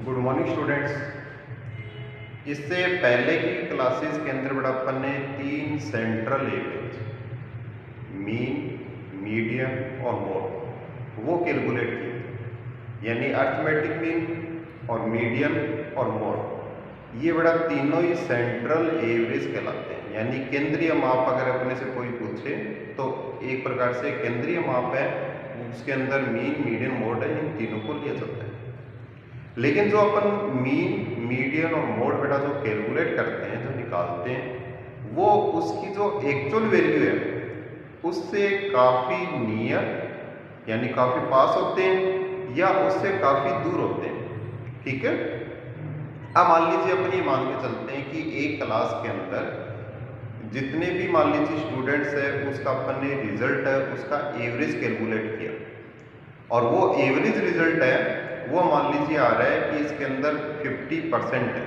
Good morning students. इससे पहले की क्लासेस के अंदर बड़ा अपन ने 3 सेंट्रल एवरेज मीन, मीडियन और मोड वो कैलकुलेट किए, यानी अर्थमेटिक मीन और मीडियन और मोड। ये बड़ा तीनों ही सेंट्रल एवरेज कहलाते हैं, यानी केंद्रीय माप। अगर अपने से कोई पूछे तो एक प्रकार से केंद्रीय माप है, उसके अंदर मीन, मीडियन, मोड है, इन तीनों को लिया जाता है। लेकिन जो अपन मीन, मीडियन और मोड बेटा जो कैलकुलेट करते हैं, जो निकालते हैं, वो उसकी जो एक्चुअल वैल्यू है उससे काफ़ी नियर यानी काफ़ी पास होते हैं या उससे काफ़ी दूर होते हैं। ठीक है। अब मान लीजिए अपन ये मान के चलते हैं कि एक क्लास के अंदर जितने भी मान लीजिए स्टूडेंट्स है उसका अपन ने रिजल्ट है उसका एवरेज कैलकुलेट किया, और वो एवरेज रिजल्ट है वो मान लीजिए आ रहा है कि इसके अंदर 50% है।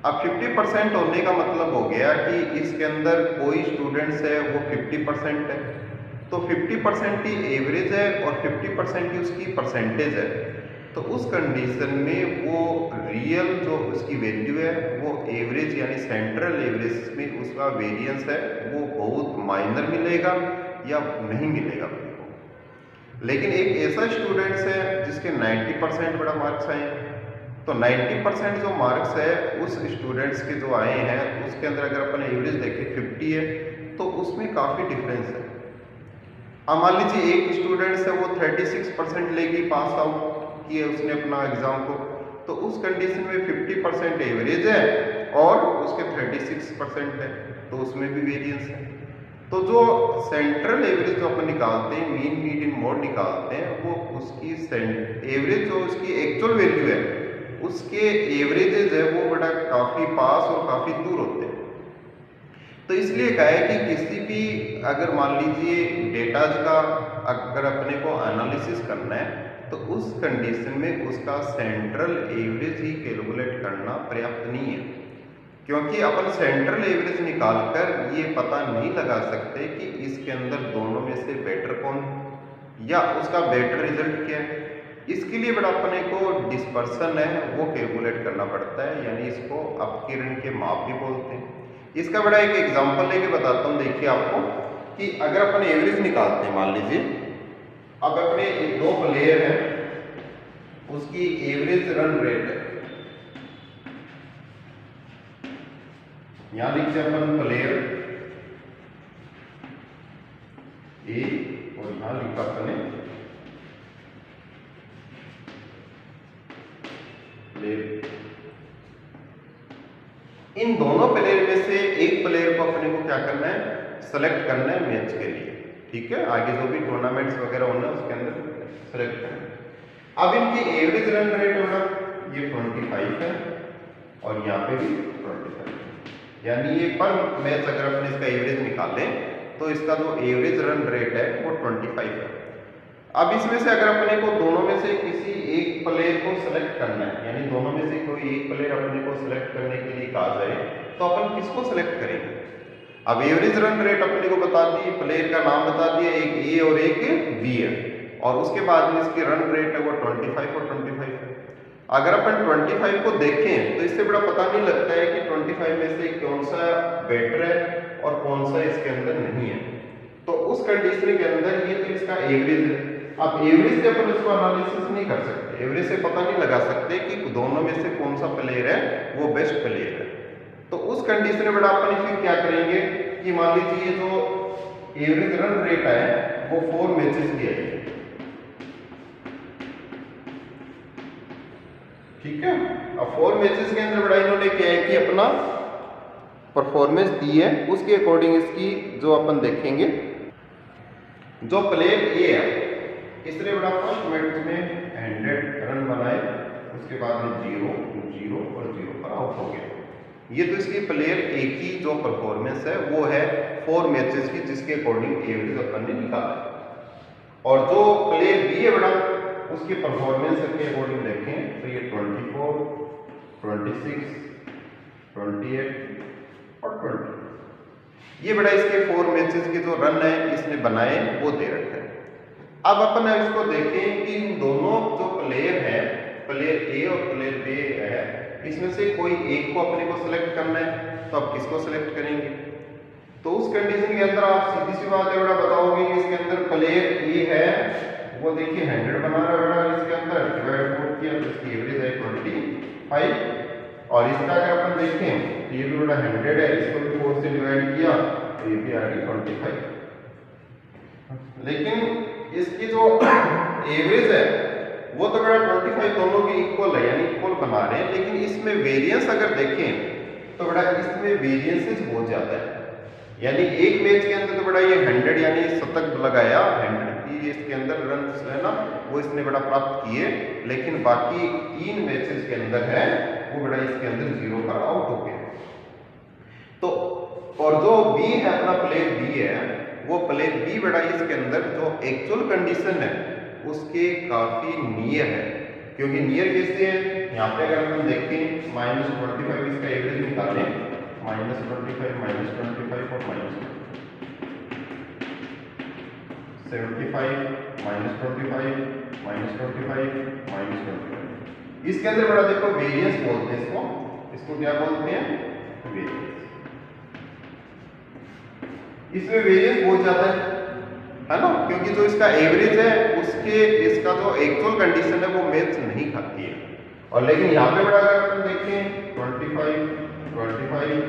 अब 50% होने का मतलब हो गया कि इसके अंदर कोई स्टूडेंट्स है वो 50% है, तो 50% ही एवरेज है और 50% ही उसकी परसेंटेज है। तो उस कंडीशन में वो रियल जो उसकी वैल्यू है वो एवरेज यानी सेंट्रल एवरेज में उसका वेरिएंस है वो बहुत माइनर मिलेगा या नहीं मिलेगा। लेकिन एक ऐसा स्टूडेंट्स है जिसके 90% बड़ा मार्क्स आए, तो 90% जो मार्क्स है उस स्टूडेंट्स के जो आए हैं उसके अंदर अगर अपन एवरेज देखें 50 है, तो उसमें काफ़ी डिफरेंस है। अब मान लीजिए एक स्टूडेंट्स है वो 36% लेके पास आउट किए उसने अपना एग्जाम को, तो उस कंडीशन में 50% एवरेज है और उसके 36% है, तो उसमें भी वेरिएंस है। तो जो सेंट्रल एवरेज जो अपन निकालते हैं, मीन, मीडियन, मोड निकालते हैं, वो उसकी एवरेज जो उसकी एक्चुअल वैल्यू है उसके एवरेजेज है वो बड़ा काफ़ी पास और काफ़ी दूर होते हैं। तो इसलिए कहा है कि किसी भी अगर मान लीजिए डेटाज का अगर अपने को एनालिसिस करना है तो उस कंडीशन में उसका सेंट्रल एवरेज ही कैलकुलेट करना पर्याप्त नहीं है, क्योंकि अपन सेंट्रल एवरेज निकालकर ये पता नहीं लगा सकते कि इसके अंदर दोनों में से बेटर कौन या उसका बेटर रिजल्ट क्या है। इसके लिए बड़ा अपने को डिस्पर्सन है वो कैलकुलेट करना पड़ता है, यानी इसको अपकिरण के माप भी बोलते हैं। इसका बड़ा एक एग्जांपल लेके बताता हूँ। देखिए आपको कि अगर अपन एवरेज निकालते हैं, मान लीजिए अब अपने दो प्लेयर हैं, उसकी एवरेज रन रेट है, यहां लिखते हैं अपन प्लेयर ए और यहां लिखा अपने प्लेयर। इन दोनों प्लेयर में से एक प्लेयर को अपने को क्या करना है, सेलेक्ट करना है मैच के लिए। ठीक है, आगे जो भी टूर्नामेंट्स वगैरह होना है उसके अंदर सेलेक्ट करना है। अब इनकी एवरेज रन रेट होगा ये 25 है और यहाँ पे भी 25 है, यानी ये पर मैच अगर अपने इसका एवरेज निकालें तो इसका जो एवरेज रन रेट है वो 25 है। अब इसमें से अगर अपने को दोनों में से किसी एक प्लेयर को सिलेक्ट करना है, यानी दोनों में से कोई एक प्लेयर अपने को सिलेक्ट करने के लिए कहा जाए, तो अपन किसको सिलेक्ट करेंगे। अब एवरेज रन रेट अपने को बता दी, प्लेयर का नाम बता दिया, एक ए और एक बी है, और उसके बाद में इसकी रन रेट है वो 25 और 25 है। अगर अपन 25 को देखें तो इससे बड़ा पता नहीं लगता है कि 25 में से कौन सा बेटर है और कौन सा इसके अंदर नहीं है। तो उस कंडीशन के अंदर ये तो इसका एवरेज है। अब एवरेज से अपन इसको एनालिसिस नहीं कर सकते, एवरेज से पता नहीं लगा सकते कि दोनों में से कौन सा प्लेयर है वो बेस्ट प्लेयर है। तो उस कंडीशन में बड़ा अपन फिर क्या करेंगे कि मान लीजिए जो एवरेज रन रेट है वो 4 मैचेस की है। ठीक है, अब 4 मैचेस के अंदर बड़ा इन्होंने क्या है कि अपना परफॉर्मेंस दी है, उसके अकॉर्डिंग इसकी जो अपन देखेंगे जो प्लेयर ए है इसने बड़ा फर्स्ट मैच में 100 रन बनाए, उसके बाद में 0 0 और 0 पर आउट हो गया। ये तो इसकी प्लेयर ए की जो परफॉर्मेंस है वो है 4 मैचेस की, जिसके अकॉर्डिंग एवरेज अपन ने निकाला है। और जो प्लेयर बी है बड़ा उसकी परफॉर्मेंस के अकॉर्डिंग देखें तो ये 24 26 28 और 20 ये बड़ा इसके 4 मैचेस के जो रन है इसने बनाए वो दे रखे हैं। अब अपन इसको देखें कि इन दोनों जो प्लेयर हैं प्लेयर ए और प्लेयर बी है, इसमें से कोई एक को अपने को सिलेक्ट करना है, तो आप किसको सिलेक्ट करेंगे? तो उस कंडीशन के अंदर आप सीधी सी बात है बेटा बताओगे कि इसके अंदर प्लेयर ए है, वो देखिए 100 बना रहा है बेटा, इसके अंदर डिवाइड 4 किया तो इसकी एवरेज है 25, और इसका अगर अपन देखें तो ये भी बेटा 100 है, इसको भी 4 से डिवाइड किया तो ये भी आ गई 25। लेकिन इसकी जो एवरेज है वो तो बेटा 25 दोनों की इक्वल है, यानी इक्वल बना रहे हैं, लेकिन इसमें वेरिएंस अगर देखें तो बेटा इसमें वेरिएंसेस बहुत ज्यादा है। यानी एक मैच के अंदर तो बड़ा ये 100 यानी शतक लगाया, 100 की इसके अंदर रन है ना वो इसने बड़ा प्राप्त किए, लेकिन बाकी 3 मैचेस के अंदर है वो बड़ा इसके अंदर 0 पर आउट हो गया। तो और जो बी है अपना प्लेयर बी है, वो प्लेयर बी बड़ा इसके अंदर जो एक्चुअल कंडीशन है उसके काफी नियर है, क्योंकि नियर कैसे है, यहाँ पे अगर हम देखें -25 इसका एवरेज निकालें, -25 और -75 -25 -25 इसके अंदर बड़ा देखो वेरिएंस बोलते हैं इसको क्या बोलते हैं? वेरिएंस। इसमें वेरिएंस बहुत ज्यादा है ना, क्योंकि जो इसका एवरेज है उसके इसका जो एक्चुअल कंडीशन है वो मैच नहीं खाती है। और लेकिन यहाँ पे बड़ा अगर अपन देखें 25 और 25,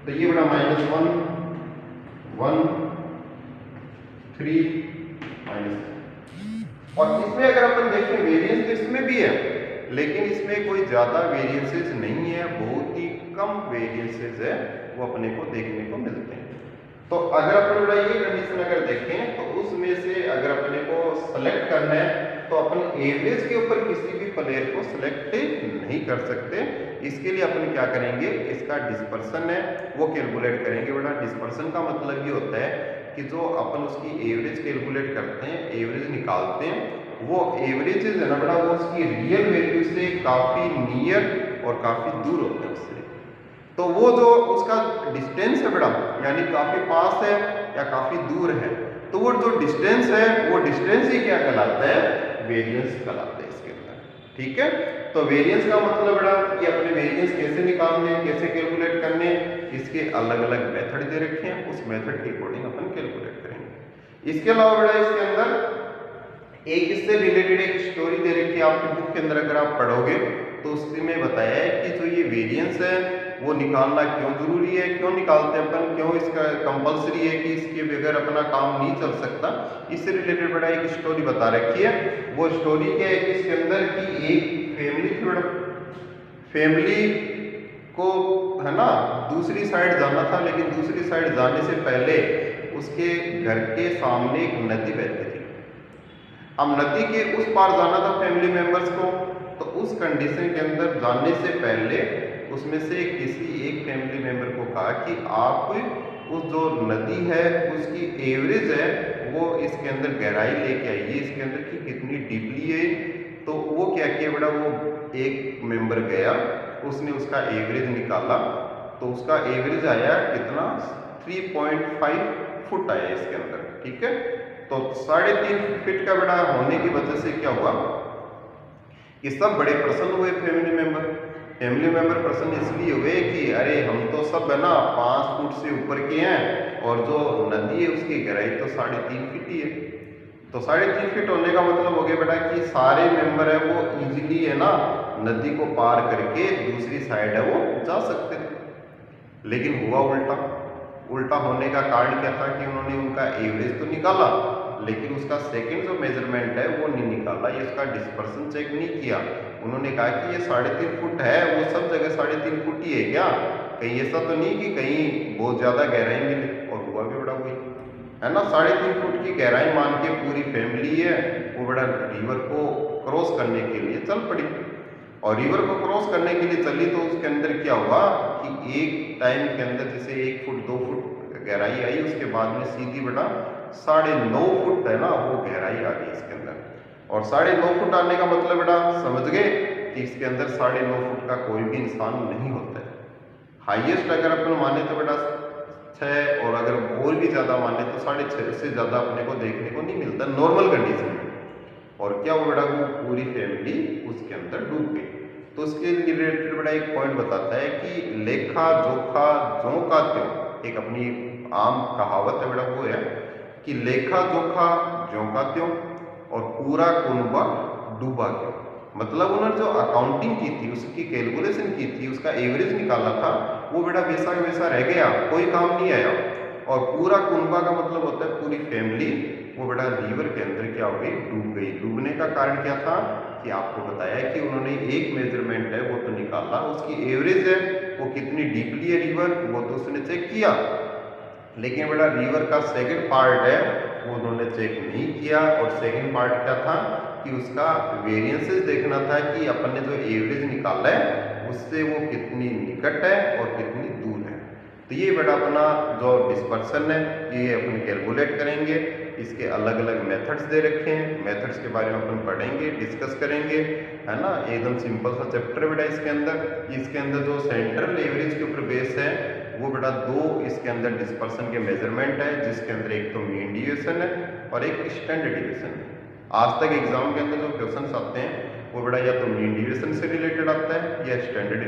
तो ये बड़ा -1 1 3 और इसमें अगर अपन देखें वेरिएंस तो इसमें भी है, लेकिन इसमें कोई ज्यादा वेरिएंसेस नहीं है, बहुत ही कम वेरिएंसेस है वो अपने को देखने को मिलते हैं। तो अगर अपन बड़ा ये कंडीशन अगर देखें तो उसमें से अगर अपने को सेलेक्ट करना है तो अपन एवरेज के ऊपर किसी भी प्लेयर को सिलेक्ट नहीं कर सकते। इसके लिए अपन क्या करेंगे, इसका डिस्पर्सन है वो कैलकुलेट करेंगे। बेटा डिस्पर्सन का मतलब ये होता है कि जो अपन उसकी एवरेज कैलकुलेट करते हैं, एवरेज निकालते हैं, वो एवरेज है ना बेटा वो उसकी रियल वैल्यू से काफी नियर और काफी दूर होता है उससे। तो वो जो उसका डिस्टेंस है बेटा यानी काफी पास है या काफी दूर है, तो वो जो डिस्टेंस है वो डिस्टेंस ही क्या कहलाता है? वेरिएंस कहलाता है इसके अंदर। ठीक है, तो वेरिएंस का मतलब बेटा कि अपने वेरिएंस कैसे निकालने, कैसे कैलकुलेट करने, इसके अलग अलग मेथड दे रखे हैं, उस मेथड के अकॉर्डिंग अपन कैलकुलेट करेंगे। इसके अलावा बेटा इसके अंदर एक इससे रिलेटेड एक स्टोरी दे रखी है आपकी बुक के अंदर, अगर आप पढ़ोगे तो उसमें बताया है कि जो ये वेरिएंस है वो निकालना क्यों जरूरी है, क्यों निकालते हैं अपन, क्यों इसका कंपलसरी है कि इसके बगैर अपना काम नहीं चल सकता। इससे रिलेटेड बड़ा एक स्टोरी बता रखी है। वो स्टोरी क्या है कि इसके अंदर की एक फैमिली थी बेटा, फैमिली को है ना दूसरी साइड जाना था, लेकिन दूसरी साइड जाने से पहले उसके घर के सामने एक नदी बहती थी। अब नदी के उस पार जाना था फैमिली मेंबर्स को, तो उस कंडीशन के अंदर जाने से पहले उसमें से किसी एक फैमिली मेंबर को कहा कि आप उस जो नदी है उसकी एवरेज है वो इसके अंदर गहराई लेके आइए, इसके अंदर की कितनी डीपली है। तो वो क्या किया बेटा, वो एक मेंबर गया, उसने उसका एवरेज निकाला, तो उसका एवरेज आया कितना 3.5 फुट आया इसके अंदर। ठीक है, तो 3.5 फीट का बेटा होने की वजह से क्या हुआ कि सब बड़े प्रसन्न हुए फैमिली मेंबर प्रसन्न इसलिए हुए कि अरे हम तो सब है ना 5 फुट से ऊपर के हैं और जो नदी है उसकी गहराई तो 3.5 फीट ही है। तो 3.5 फीट होने का मतलब हो गया बेटा कि सारे मेंबर है वो इजीली है ना नदी को पार करके दूसरी साइड है वो जा सकते थे। लेकिन हुआ उल्टा होने का कारण क्या था कि उन्होंने उनका एवरेज तो निकाला, लेकिन उसका सेकंड जो मेजरमेंट है वो नहीं निकाला, ये उसका डिस्पर्सन चेक नहीं किया। उन्होंने कहा कि ये 3.5 फुट है, वो सब जगह 3.5 फुट ही है क्या, कहीं ऐसा तो नहीं कि कहीं बहुत ज्यादा गहराई मिले। और हुआ भी बड़ा वही है ना, 3.5 फुट की गहराई मान के पूरी फैमिली है वो बड़ा रिवर को क्रॉस करने के लिए चल पड़ी। और रिवर को क्रॉस करने के लिए चली तो उसके अंदर क्या हुआ कि एक टाइम के अंदर जैसे 1 फुट 2 फुट गहराई आई, उसके बाद में सीधी बड़ा 9.5 फुट है ना वो गहराई आ गई इसके अंदर। और 9.5 फुट आने का मतलब बेटा समझ गए कि इसके अंदर 9.5 फुट का कोई भी इंसान नहीं होता है। हाईएस्ट अगर अपन माने तो बेटा 6 और अगर और भी ज़्यादा माने तो 6.5 से ज़्यादा अपने को देखने को नहीं मिलता नॉर्मल कंडीशन में। और क्या हुआ बेटा, वो पूरी फैमिली उसके अंदर डूब गई। तो उसके रिलेटेड बड़ा एक पॉइंट बताता है कि लेखा जोखा ज्यों का त्यों, एक अपनी आम कहावत है बेटा, वो है कि लेखा जोखा ज्यों का त्यों और पूरा कुनबा डूबा क्यों। मतलब उन्होंने जो अकाउंटिंग की थी, उसकी कैलकुलेशन की थी, उसका एवरेज निकाला था, वो बेटा वैसा का वैसा रह गया, कोई काम नहीं आया। और पूरा कुनबा का मतलब होता है पूरी फैमिली, वो बेटा रिवर के अंदर क्या हो गई, डूब गई। डूबने का कारण क्या था कि आपको बताया कि उन्होंने एक मेजरमेंट है वो तो निकाला, उसकी एवरेज है वो कितनी डीपली है रिवर, वो तो उसने चेक किया, लेकिन बेटा रिवर का सेकंड पार्ट है वो उन्होंने चेक नहीं किया। और सेकंड पार्ट क्या था कि उसका वेरिएंसेस देखना था कि अपन ने जो एवरेज निकाला है उससे वो कितनी निकट है और कितनी दूर है। तो ये बेटा अपना जो डिस्पर्सन है ये अपन कैलकुलेट करेंगे। इसके अलग अलग मेथड्स दे रखे हैं, मेथड्स के बारे में अपन पढ़ेंगे, डिस्कस करेंगे, है ना। एकदम सिंपल सा चैप्टर है बेटा इसके अंदर जो सेंट्रल एवरेज के ऊपर बेस है वो बेटा दो इसके अंदर डिस्पर्सन के मेजरमेंट है, जिसके अंदर एक तो मीन डिविएशन है और एक स्टैंडर्ड डिविएशन है। आज तक एग्जाम के अंदर जो क्वेश्चंस आते हैं वो बेटा या तो मीन डिविएशन से रिलेटेड आता है या स्टैंडर्ड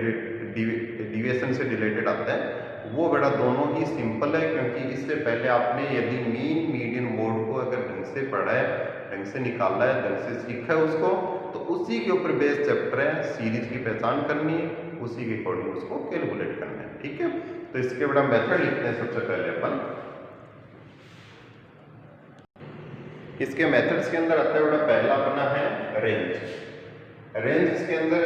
डिविएशन से रिलेटेड आता है। वो बेटा दोनों ही सिंपल है, क्योंकि इससे पहले आपने यदि मीन मीडियन मोड को अगर ढंग से पढ़ा है, ढंग से निकाला है, ढंग से सीखा है उसको, तो उसी के ऊपर बेस्ड चैप्टर है। सीरीज की पहचान करनी है, उसी के अकॉर्डिंग उसको कैलकुलेट करना है, ठीक है। तो इसके बड़ा मेथड लिखते हैं सबसे पहले अपन। इसके मेथड्स के अंदर आता है बड़ा पहला अपना है रेंज। रेंज इसके अंदर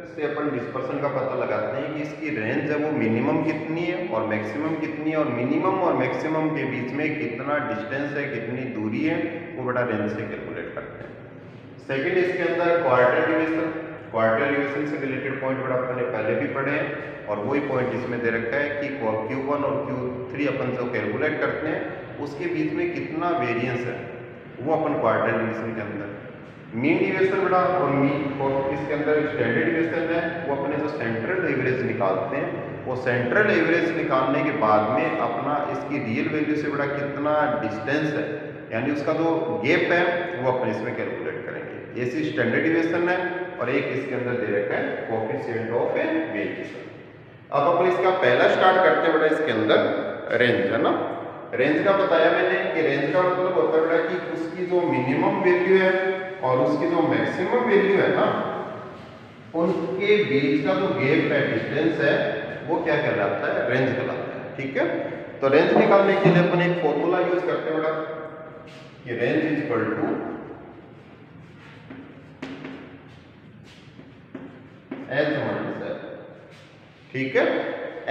से अपन डिस्पर्सन का पता लगाते हैं कि इसकी रेंज है वो मिनिमम कितनी है और मैक्सिमम कितनी है, और मिनिमम और मैक्सिमम के बीच में कितना डिस्टेंस है, कितनी दूरी है, वो बड़ा रेंज से कैलकुलेट करते हैं। सेकंड इसके अंदर क्वार्टर डिवीजन। क्वार्टर डिवीजन से रिलेटेड पॉइंट बड़ा अपन ने पहले भी पढ़े हैं, और वही पॉइंट इसमें दे रखा है कि Q1 और Q3 अपन जो कैलकुलेट करते हैं उसके बीच में कितना वेरिएंस है, वो अपन क्वार्टर डिवीजन के अंदर। मीन डिविएशन बड़ा और इसके अंदर स्टैंडर्ड डिविएशन है, वो अपने जो सेंट्रल एवरेज निकालते हैं, वो सेंट्रल एवरेज निकालने के बाद में अपना इसकी रियल वैल्यू से बड़ा कितना डिस्टेंस है, यानी उसका जो गैप है वो अपन इसमें कैलकुलेट करेंगे। ऐसी स्टैंडर्ड डिविएशन है, और एक इसके अंदर दे रखा है कोएफिशिएंट ऑफ वेरिएशन। अब अपन इसका पहला स्टार्ट करते हैं बेटा इसके अंदर रेंज, है ना। रेंज का बताया मैंने कि रेंज का मतलब होता है बेटा कि उसकी जो मिनिमम वैल्यू है और उसकी जो मैक्सिमम वैल्यू है ना, उनके बीच का जो गैप है, डिस्टेंस है, वो क्या कहलाता है, रेंज कहलाता है, ठीक है। तो रेंज निकालने के लिए अपन एक फॉर्मूला यूज करते हैं बेटा कि range is equal to H minus L, ठीक है।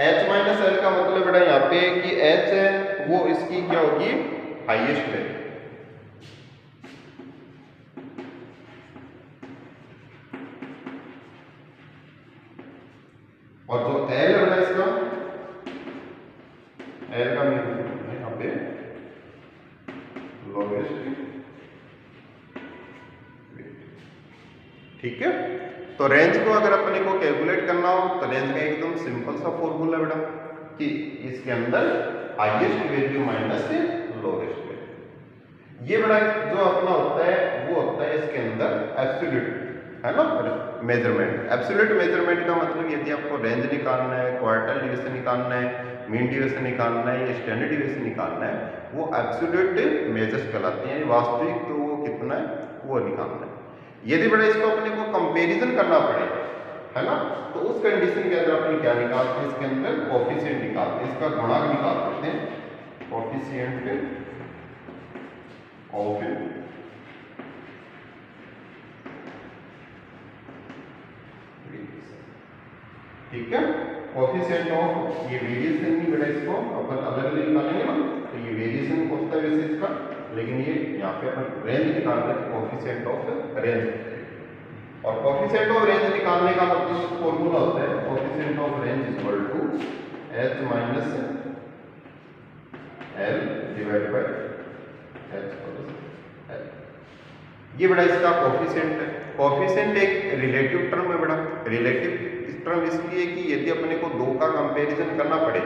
एच माइनस एल का मतलब बेटा यहाँ पे कि एच है वो इसकी क्या होगी, हाईएस्ट वैल्यू, और जो एल है बेटा इसका, एल का मीन यहाँ पे लोवेस्ट, ठीक है। तो रेंज को अगर अपने को कैलकुलेट करना हो तो रेंज का एकदम सिंपल सा फॉर्मूला बेटा कि इसके अंदर highest value minus lowest value. ये बड़ा जो अपना होता है वो होता है इसके अंदर एब्सोल्यूट, है ना, मेजरमेंट। एब्सोल्यूट मेजरमेंट का मतलब यदि आपको रेंज निकालना है, क्वार्टर डिवीजन निकालना है, मीन डिवीजन निकालना है या स्टैंडर्ड डिवीजन निकालना है, वो एब्सोल्यूट मेजर्स कहलाते हैं। वास्तविक तो वो कितना है वो निकालना है। यदि बड़ा इसको अपने को कंपैरिजन करना पड़े, है ना, तो उस कंडीशन के अंदर अपन क्या निकालते हैं, इसके अंदर कोएफिशिएंट निकालते हैं, इसका गुणक निकाल देते हैं, कोएफिशिएंट ऑफ ठीक है। कोएफिशिएंट ऑफ ये वेरिएशन नहीं बेटा, इसको अपन अलग अलग निकालेंगे ना, तो ये वेरिएशन होता है वैसे इसका, लेकिन ये यहाँ पे अपन रेंज निकाल रहे हैं, कोएफिशिएंट ऑफ रेंज। और कोएफिशिएंट ऑफ रेंज निकालने का मतलब फॉर्मूला होता है coefficient of range equal to H minus L divide by H plus L. ये बड़ा इसका कोएफिशिएंट है। कोएफिशिएंट एक रिलेटिव टर्म है बड़ा, रिलेटिव टर्म इसलिए कि यदि अपने को दो का कंपैरिजन करना पड़े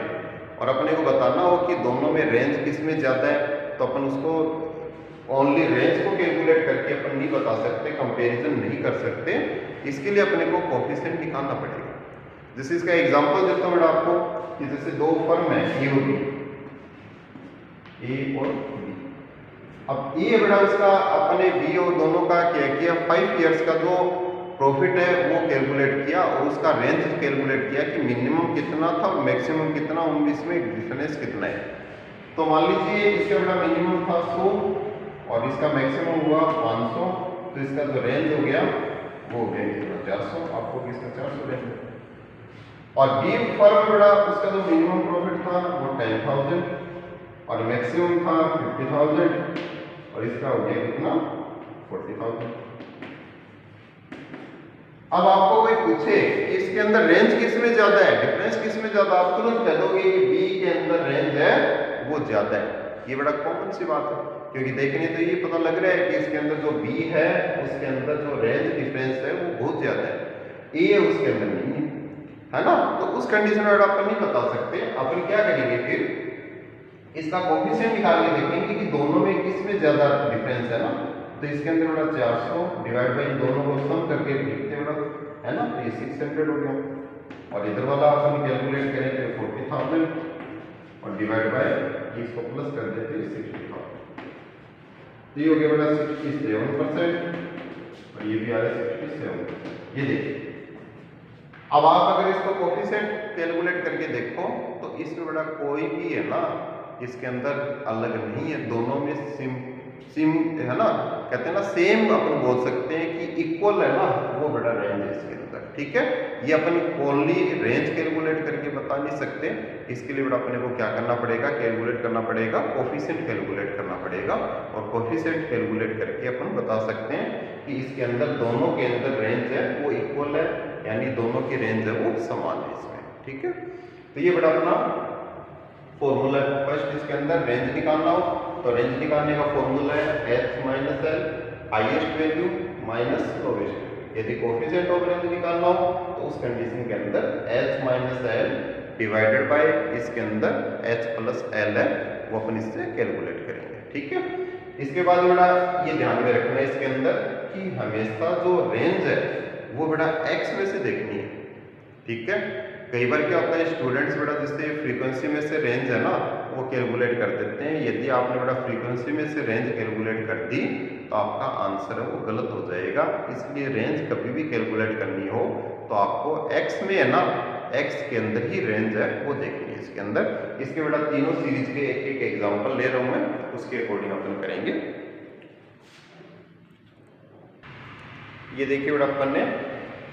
और अपने को बताना हो कि दोनों में रेंज किस में ज़्यादा है, तो अपन उसको ओनली रेंज को कैलकुलेट करके अपन नहीं बता सकते, कंपैरिजन नहीं कर सकते। इसके लिए अपने को कोफिशिएंट निकालना पड़ेगा। जैसे इसका एग्जांपल देता हूँ मैं आपको कि जैसे दो फर्म है ए और बी, ए और बी। अब ए बड़ा उसका अपने बी और दोनों का क्या किया, 5 इयर्स का जो प्रॉफिट है वो कैलकुलेट किया और उसका रेंज कैलकुलेट किया कि मिनिमम कितना था और मैक्सिमम कितना, उनमें इसमें डिफरेंस कितना है। तो मान लीजिए इसका बड़ा मिनिमम था 100 और इसका मैक्सिमम हुआ 500, तो इसका जो रेंज हो गया वो हो गया 400, आपको किसका 400 रेंज। और बी फर्म बड़ा उसका जो मिनिमम प्रॉफिट था वो 10,000 और मैक्सिमम था 50,000 और इसका हो गया कितना 40,000। अब आपको कोई पूछे कि इसके अंदर रेंज किस में ज्यादा है, डिफरेंस किस में ज्यादा, आप तुरंत कह दोगे कि बी के अंदर रेंज है वो ज्यादा है। ये बड़ा कॉमन सी बात है, क्योंकि देखने तो ये पता लग रहा है कि इसके अंदर जो बी है उसके अंदर जो रेंज डिफरेंस है वो बहुत ज्यादा है, ए उसके अंदर नहीं है ना। तो उस कंडीशन में अपन नहीं बता सकते। अपन क्या करेंगे, फिर इसका कोफिशिएंट निकाल के देखेंगे कि दोनों में किस में ज्यादा डिफरेंस है ना। तो इसके अंदर बड़ा 400 डिवाइड बाई दोनों को सम करके लिखते बड़ा है ना, तो ये 600 हो गया। और इधर वाला अपन कैलकुलेट करेंगे 40,000 और डिवाइड बाय इसको प्लस कर देते 60,000, तो ये हो गया बड़ा 67% और ये भी आ रहा है 67%। ये देखिए, अब आप अगर इसको कोफिशिएंट कैलकुलेट करके देखो तो इसमें बड़ा कोई भी है ना इसके अंदर अलग नहीं है, दोनों में सिम है ना, कहते हैं ना सेम, अपन बोल सकते हैं कि इक्वल है ना, वो बड़ा रेंज है इसके अंदर। ठीक है, ये अपन ओनली रेंज कैलकुलेट करके बता नहीं सकते, इसके लिए बड़ा अपने को क्या करना पड़ेगा, कैलकुलेट करना पड़ेगा, कोफिशिएंट कैलकुलेट करना पड़ेगा। और कोफिशिएंट कैलकुलेट करके अपन बता सकते हैं कि इसके अंदर दोनों के अंदर रेंज है वो इक्वल है, यानी दोनों की रेंज है वो समान है इसमें। ठीक है, तो ये बड़ा अपना फॉर्मूला है। फर्स्ट इसके अंदर रेंज निकालना हो तो रेंज निकालने का फॉर्मूला है h minus L, highest value minus lowest. यदि कोफिशिएंट ऑफ रेंज निकालना हो तो उस कंडीशन के अंदर h minus L divided by इसके अंदर h प्लस एल है, वो अपन इससे कैलकुलेट करेंगे। ठीक है, इसके बाद बड़ा ये ध्यान में रखना है इसके अंदर कि हमेशा जो रेंज है वो बड़ा x में से देखनी है। ठीक है, कई बार क्या होता है स्टूडेंट्स बड़ा जैसे फ्रीक्वेंसी में से रेंज है ना वो कैलकुलेट कर देते हैं। यदि आपने बड़ा फ्रीक्वेंसी में से रेंज कैलकुलेट कर दी तो आपका आंसर है वो गलत हो जाएगा। इसलिए रेंज कभी भी कैलकुलेट करनी हो तो आपको x में है ना, x के अंदर ही रेंज है वो देखनी है इसके अंदर। इसके बड़ा तीनों सीरीज के एक एक एग्जाम्पल ले रहा हूं मैं, उसके अकॉर्डिंग अपन करेंगे। ये देखिए बड़ा अपन ने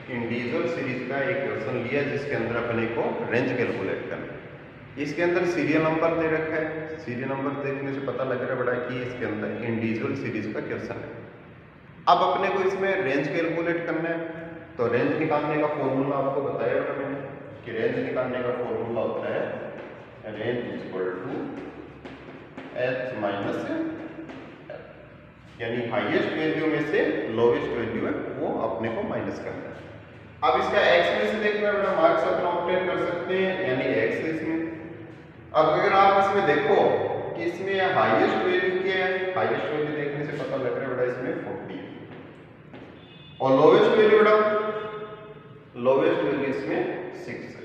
इंडिविजुअल सीरीज का एक क्वेश्चन लिया जिसके अंदर अपने को रेंज कैलकुलेट करना है। इसके अंदर सीरियल नंबर दे रखा है, सीरियल नंबर देखने से पता लग रहा है बड़ा कि इसके अंदर इंडिविजुअल सीरीज का क्वेश्चन है। अब अपने को इसमें रेंज कैलकुलेट करना है, तो रेंज निकालने का फॉर्मूला आपको बताया था मैंने कि रेंज निकालने का फॉर्मूला होता है range is equal to h minus, यानी हाईएस्ट वैल्यू में से लोवेस्ट वैल्यू है वो अपने को माइनस करना है। अब इसका x में से देखना बड़ा मार्क्स अपना ऑब्टेन कर सकते हैं, यानी x है इसमें। अब अगर आप इसमें देखो कि इसमें हाईएस्ट वैल्यू क्या है, हाईएस्ट वैल्यू देखने से पता लग रहा है बड़ा इसमें 40 और लोवेस्ट वैल्यू बड़ा, लोवेस्ट वैल्यू इसमें 6 है,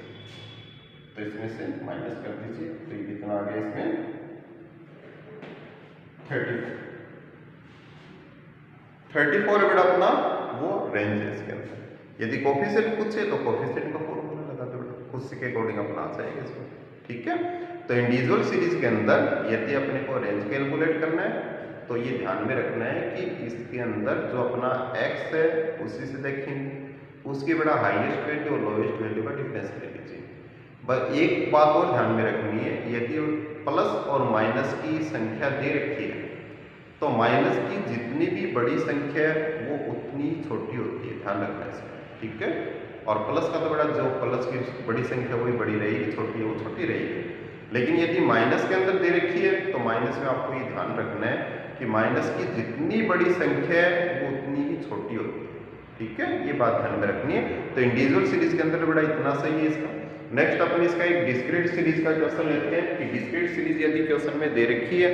तो इसमें से माइनस कर दीजिए, तो ये कितना आ गया इसमें 34 बड़ा अपना वो रेंज है इसके अंदर। यदि कोफिशिएंट पूछे तो कोफिशिएंट का फॉर्मूला लगा दो, खुद से के अकॉर्डिंग अपना आ जाएगा इसमें। ठीक है, तो इंडिविजुअल सीरीज के अंदर यदि अपने को रेंज कैलकुलेट करना है तो ये ध्यान में रखना है कि इसके अंदर जो अपना x है उसी से देखेंगे, उसकी बड़ा हाईएस्ट वैल्यू और लोवेस्ट वैल्यू का डिफरेंस ले लीजिए। बस एक बात और ध्यान में रखनी है, यदि प्लस और माइनस की संख्या दे रखी है तो माइनस की जितनी भी बड़ी संख्या है वो उतनी छोटी होती है, ध्यान रखना इसमें। ठीक है, और प्लस का तो बड़ा जो प्लस की बड़ी संख्या वही बड़ी रहेगी, छोटी है वो छोटी रहेगी। लेकिन यदि माइनस के अंदर दे रखी है तो माइनस में आपको ये ध्यान रखना है कि माइनस की जितनी बड़ी संख्या है वो उतनी ही छोटी होती है। ठीक है, ये बात ध्यान में रखनी है। तो इंडिविजुअल सीरीज के अंदर बड़ा इतना सही है इसका। नेक्स्ट अपन इसका एक डिस्क्रीट सीरीज का क्वेश्चन लेते हैं कि डिस्क्रीट सीरीज यदि क्वेश्चन में दे रखी है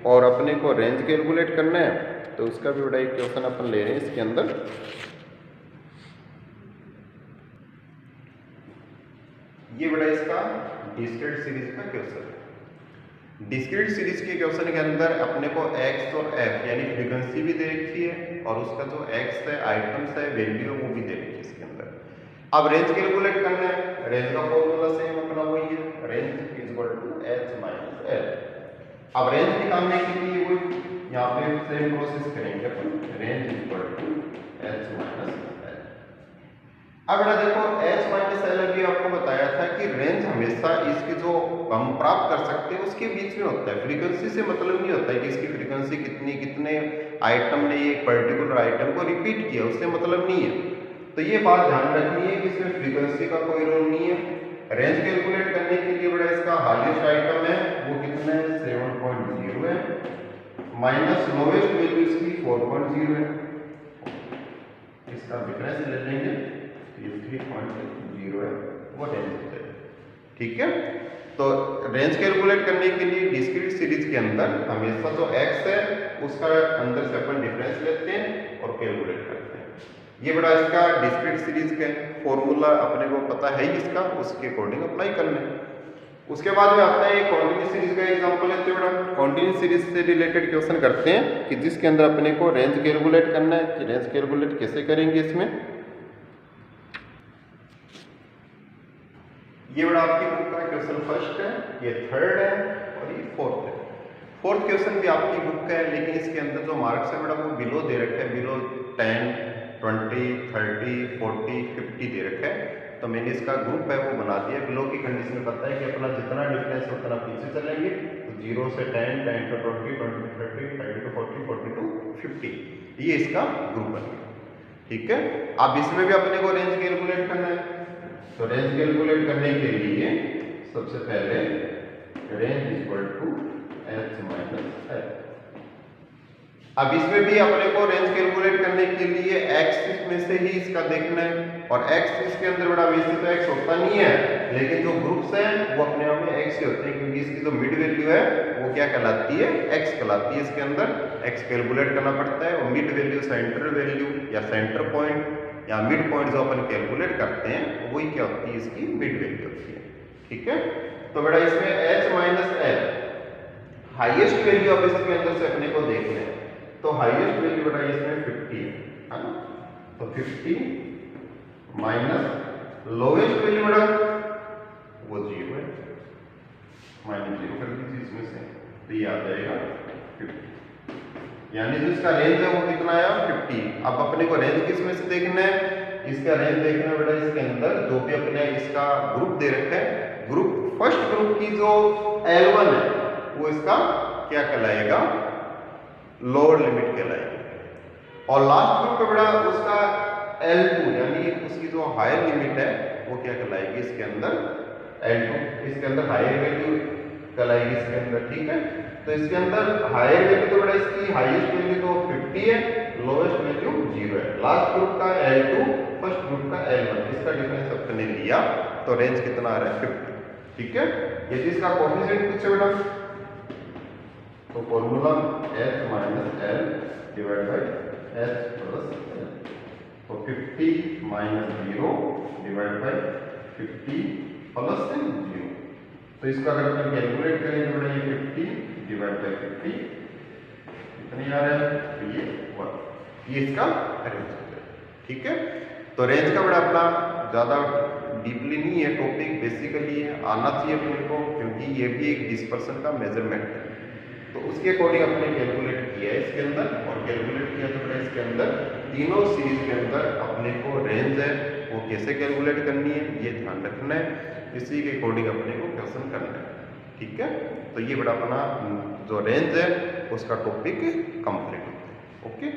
और अपने को रेंज कैलकुलेट करना है तो उसका भी बड़ा एक क्वेश्चन अपन ले रहे हैं इसके अंदर। ये बड़ा इसका डिस्क्रीट सीरीज का क्वेश्चन है। डिस्क्रीट सीरीज के क्वेश्चन के अंदर अपने को x और f यानी फ्रीक्वेंसी भी दे रखी है और उसका जो x है, आइटम्स है, वैल्यू है वो भी दे रखी है इसके अंदर। अब रेंज कैलकुलेट करना है, रेंज का फॉर्मूला सेम अपना वही है, range is equal to h minus l। अब रेंज निकालने के लिए वो यहाँ पे सेम प्रोसेस करेंगे अपन, range is equal to h minus l। अब बेटा देखो h माइनस l अभी आपको बताया था कि रेंज हमेशा इसकी जो हम प्राप्त कर सकते हैं उसके बीच में होता है, फ्रीक्वेंसी से मतलब नहीं होता है कि इसकी फ्रीक्वेंसी कितनी, कितने आइटम ने ये पर्टिकुलर आइटम को रिपीट किया, उससे मतलब नहीं है। तो ये बात ध्यान रखनी है कि इसमें फ्रीक्वेंसी का कोई रोल नहीं है। रेंज कैलकुलेट करने के लिए बड़ा इसका हाईएस्ट आइटम है वो कितना है, 7.0 है, माइनस लोवेस्ट वैल्यू इसकी 4.0 है, इसका डिफरेंस ले लेंगे, ये 3.0 है, वो रेंज हो जाएगा। ठीक है, तो रेंज कैलकुलेट करने के लिए डिस्क्रीट सीरीज के अंदर हमेशा जो x है उसका अंदर से अपन डिफरेंस लेते हैं और कैलकुलेट करते हैं। ये बड़ा इसका डिस्क्रीट सीरीज का फॉर्मूला अपने को पता है ही इसका, उसके अकॉर्डिंग अप्लाई करना है। उसके बाद में आता है कॉन्टिन्यूस सीरीज का एग्जांपल लेते हैं बड़ा। कॉन्टिन्यूस सीरीज से रिलेटेड क्वेश्चन करते हैं कि जिसके अंदर अपने को रेंज कैलकुलेट करना है कि रेंज कैलकुलेट कैसे करेंगे इसमें। ये बड़ा आपकी बुक का क्वेश्चन फर्स्ट है, ये थर्ड है और ये फोर्थ है। फोर्थ क्वेश्चन भी आपकी बुक का है लेकिन इसके अंदर जो मार्क्स है बड़ा वो बिलो दे रखे हैं, बिलो 10, 20, 30, 40, 50 दे रखा है। तो मैंने इसका ग्रुप है वो बना दिया। बिलो की कंडीशन में पता है कि अपना जितना डिफरेंस उतना पीछे चलेंगे, तो 0 से 10, 10 to 20, 20 to 30, 30 to 40, 40 to 50, ये इसका ग्रुप बन गया। ठीक है, अब इसमें भी अपने को रेंज कैलकुलेट करना है। तो रेंज कैलकुलेट करने के लिए सबसे पहले range equal to h minus l। अब इसमें भी अपने को रेंज कैलकुलेट करने के लिए x में से ही इसका देखना है और x इसके अंदर बड़ा वैसे तो x होता नहीं है लेकिन जो ग्रुप्स हैं वो अपने आप में x ही होते हैं क्योंकि इसकी जो मिड वैल्यू है वो क्या कहलाती है, x कहलाती है। इसके अंदर x कैलकुलेट करना पड़ता है और मिड वैल्यू सेंटर वैल्यू या सेंटर पॉइंट या मिड पॉइंट जो अपन कैलकुलेट करते हैं वही क्या होती है, इसकी मिड वैल्यू होती है। ठीक है, तो बेटा इसमें h minus l highest value अब इसके अंदर से अपने को देखना है। तो हाईएस्ट वैल्यू बेटा इसमें 50 है ना, तो 50 माइनस लोवेस्ट वैल्यू बेटा वो 0 है, माइनस 0 कर दीजिए इसमें से, तो ये आ जाएगा 50, यानी जो इसका रेंज है वो कितना आया 50। अब अपने को रेंज किस में से देखना है, इसका रेंज देखना है बेटा इसके अंदर जो भी अपने इसका ग्रुप दे रखा है, ग्रुप फर्स्ट ग्रुप की जो L1 है वो इसका क्या कहलाएगा, लोअर लिमिट कहलाएगी, और लास्ट ग्रुप पे बेटा उसका L2 यानी उसकी जो हायर लिमिट है वो क्या कहलाएगी इसके अंदर L2, इसके अंदर हायर वैल्यू कहलाएगी इसके अंदर। ठीक है, तो इसके अंदर हायर वैल्यू तो बेटा इसकी हाईएस्ट वैल्यू तो 50 है, लोवेस्ट वैल्यू 0 है। लास्ट ग्रुप का L2, फर्स्ट ग्रुप का L1, इसका डिफरेंस अपने लिया तो रेंज कितना आ रहा है 50। ठीक है, यदि इसका कोएफिशिएंट पूछे बेटा तो formula h minus l divide by h plus l, तो 50 माइनस 0 डिवाइड बाय 50 प्लस 0। तो इसका अगर अपन कैलकुलेट करें तो बेटा ये 50 डिवाइड बाय 50 कितनी आ रहा है, तो ये 1, ये इसका रेंज है। ठीक है, तो रेंज का बड़ा अपना ज़्यादा डीपली नहीं है टॉपिक, बेसिकली आना चाहिए अपने को क्योंकि ये भी एक डिस्पर्सन का मेजरमेंट है। तो उसके अकॉर्डिंग अपने कैलकुलेट किया है इसके अंदर, और कैलकुलेट किया तो बेटा इसके अंदर तीनों सीरीज के अंदर अपने को रेंज है वो कैसे कैलकुलेट करनी है ये ध्यान रखना है, इसी के अकॉर्डिंग अपने को क्वेश्चन करना है। ठीक है, तो ये बड़ा अपना जो रेंज है उसका टॉपिक कंप्लीट होता है। ओके।